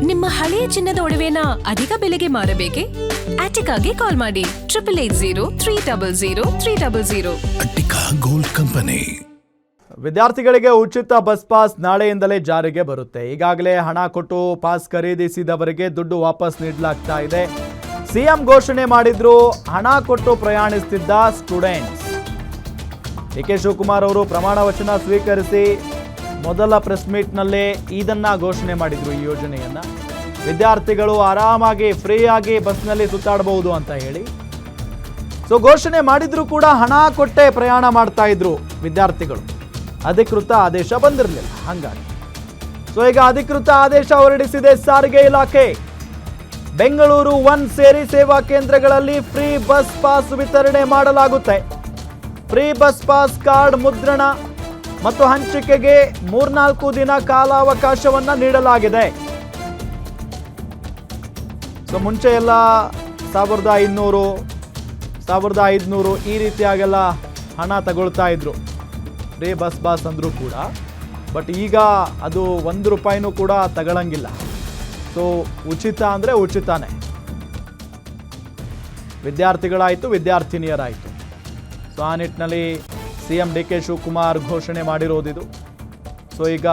ನಿಮ್ಮ ಹಳೆಯ ಚಿನ್ನದ ಒಡವೆನ ಅಧಿಕ ಬೆಲೆಗೆ ಮಾರಬೇಕೆ? ಆಟಿಕಾಗೆ ಕಾಲ್ ಮಾಡಿ 8880 ಅಟ್ಟಿಕಾ ಗೋಲ್ಡ್ ಕಂಪನಿ. ವಿದ್ಯಾರ್ಥಿಗಳಿಗೆ ಉಚಿತ ಬಸ್ ಪಾಸ್ ನಾಳೆಯಿಂದಲೇ ಜಾರಿಗೆ ಬರುತ್ತೆ. ಈಗಾಗಲೇ ಹಣ ಕೊಟ್ಟು ಪಾಸ್ ಖರೀದಿಸಿದವರಿಗೆ ದುಡ್ಡು ವಾಪಸ್ ನೀಡಲಾಗ್ತಾ ಇದೆ. ಸಿಎಂ ಘೋಷಣೆ ಮಾಡಿದ್ರು, ಹಣ ಕೊಟ್ಟು ಪ್ರಯಾಣಿಸುತ್ತಿದ್ದ ಸ್ಟೂಡೆಂಟ್ಸ್. ಡಿ.ಕೆ. ಶಿವಕುಮಾರ್ ಅವರು ಪ್ರಮಾಣ ವಚನ ಸ್ವೀಕರಿಸಿ ಮೊದಲ ಪ್ರೆಸ್ ಮೀಟ್ನಲ್ಲೇ ಇದನ್ನ ಘೋಷಣೆ ಮಾಡಿದ್ರು. ಈ ಯೋಜನೆಯನ್ನ ವಿದ್ಯಾರ್ಥಿಗಳು ಆರಾಮಾಗಿ ಫ್ರೀಯಾಗಿ ಬಸ್ನಲ್ಲಿ ಸುತ್ತಾಡಬಹುದು ಅಂತ ಹೇಳಿ ಘೋಷಣೆ ಮಾಡಿದ್ರು ಕೂಡ ಹಣ ಕೊಟ್ಟೆ ಪ್ರಯಾಣ ಮಾಡ್ತಾ ಇದ್ರು ವಿದ್ಯಾರ್ಥಿಗಳು. ಅಧಿಕೃತ ಆದೇಶ ಬಂದಿರಲಿಲ್ಲ. ಹಂಗಾಗಿ ಈಗ ಅಧಿಕೃತ ಆದೇಶ ಹೊರಡಿಸಿದೆ ಸಾರಿಗೆ ಇಲಾಖೆ. ಬೆಂಗಳೂರು 1 ಸೇರಿ ಸೇವಾ ಕೇಂದ್ರಗಳಲ್ಲಿ ಫ್ರೀ ಬಸ್ ಪಾಸ್ ವಿತರಣೆ ಮಾಡಲಾಗುತ್ತೆ. ಫ್ರೀ ಬಸ್ ಪಾಸ್ ಕಾರ್ಡ್ ಮುದ್ರಣ ಮತ್ತು ಹಂಚಿಕೆಗೆ 3-4 ದಿನ ಕಾಲಾವಕಾಶವನ್ನ ನೀಡಲಾಗಿದೆ. ಮುಂಚೆ ಎಲ್ಲ 1500, 1500 ಈ ರೀತಿಯಾಗೆಲ್ಲ ಹಣ ತಗೊಳ್ತಾ ಇದ್ರು ಫ್ರೀ ಬಸ್ ಪಾಸ್ ಅಂದ್ರೂ ಕೂಡ. ಬಟ್ ಈಗ ಅದು 1 ರೂಪಾಯಿನೂ ಕೂಡ ತಗೊಳ್ಳಂಗಿಲ್ಲ. ಉಚಿತ ಅಂದರೆ ಉಚಿತನೇ. ವಿದ್ಯಾರ್ಥಿಗಳಾಯಿತು, ವಿದ್ಯಾರ್ಥಿನಿಯರಾಯಿತು. ಆ ನಿಟ್ಟಿನಲ್ಲಿ ಸಿಎಂ ಡಿ.ಕೆ. ಶಿವಕುಮಾರ್ ಘೋಷಣೆ ಮಾಡಿರೋದಿದು. ಈಗ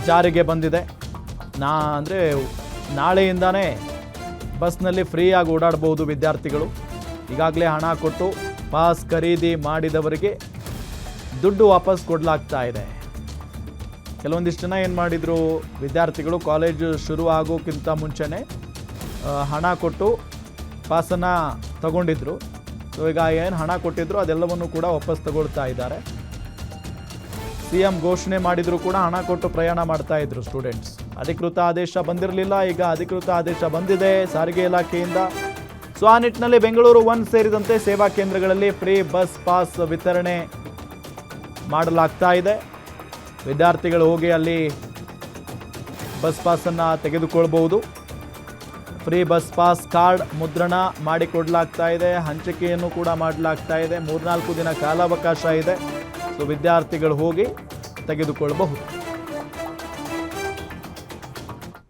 ಜಾರಿಗೆ ಬಂದಿದೆ. ಅಂದರೆ ನಾಳೆಯಿಂದಾನೇ ಬಸ್ನಲ್ಲಿ ಫ್ರೀಯಾಗಿ ಓಡಾಡ್ಬೋದು ವಿದ್ಯಾರ್ಥಿಗಳು. ಈಗಾಗಲೇ ಹಣ ಕೊಟ್ಟು ಪಾಸ್ ಖರೀದಿ ಮಾಡಿದವರಿಗೆ ದುಡ್ಡು ವಾಪಸ್ ಕೊಡಲಾಗ್ತಾ ಇದೆ. ಕೆಲವೊಂದಿಷ್ಟು ಜನ ಏನು ಮಾಡಿದರು, ವಿದ್ಯಾರ್ಥಿಗಳು ಕಾಲೇಜು ಶುರು ಆಗೋಕ್ಕಿಂತ ಮುಂಚೆನೇ ಹಣ ಕೊಟ್ಟು ಪಾಸನ್ನು ತಗೊಂಡಿದ್ರು. ಈಗ ಏನು ಹಣ ಕೊಟ್ಟಿದ್ರು ಅದೆಲ್ಲವನ್ನು ಕೂಡ ವಾಪಸ್ ತಗೊಳ್ತಾ ಇದ್ದಾರೆ. ಸಿಎಂ ಘೋಷಣೆ ಮಾಡಿದ್ರು ಕೂಡ ಹಣ ಕೊಟ್ಟು ಪ್ರಯಾಣ ಮಾಡ್ತಾ ಇದ್ರು ಸ್ಟೂಡೆಂಟ್ಸ್. ಅಧಿಕೃತ ಆದೇಶ ಬಂದಿರಲಿಲ್ಲ, ಈಗ ಅಧಿಕೃತ ಆದೇಶ ಬಂದಿದೆ ಸಾರಿಗೆ ಇಲಾಖೆಯಿಂದ. ಆ ನಿಟ್ಟಿನಲ್ಲಿ ಬೆಂಗಳೂರು 1 ಸೇರಿದಂತೆ ಸೇವಾ ಕೇಂದ್ರಗಳಲ್ಲಿ ಫ್ರೀ ಬಸ್ ಪಾಸ್ ವಿತರಣೆ ಮಾಡಲಾಗ್ತಾ ಇದೆ. ವಿದ್ಯಾರ್ಥಿಗಳು ಹೋಗಿ ಅಲ್ಲಿ ಬಸ್ ಪಾಸನ್ನು ತೆಗೆದುಕೊಳ್ಬಹುದು. ಫ್ರೀ ಬಸ್ ಪಾಸ್ ಕಾರ್ಡ್ ಮುದ್ರಣ ಮಾಡಿಕೊಡಲಾಗ್ತಾ ಇದೆ. ಹಂಚಿಕೆಯನ್ನು ಕೂಡ ಮಾಡಲಾಗ್ತಾ ಇದೆ. 3-4 ದಿನ ಕಾಲಾವಕಾಶ ಇದೆ. ವಿದ್ಯಾರ್ಥಿಗಳು ಹೋಗಿ ತೆಗೆದುಕೊಳ್ಳಬಹುದು.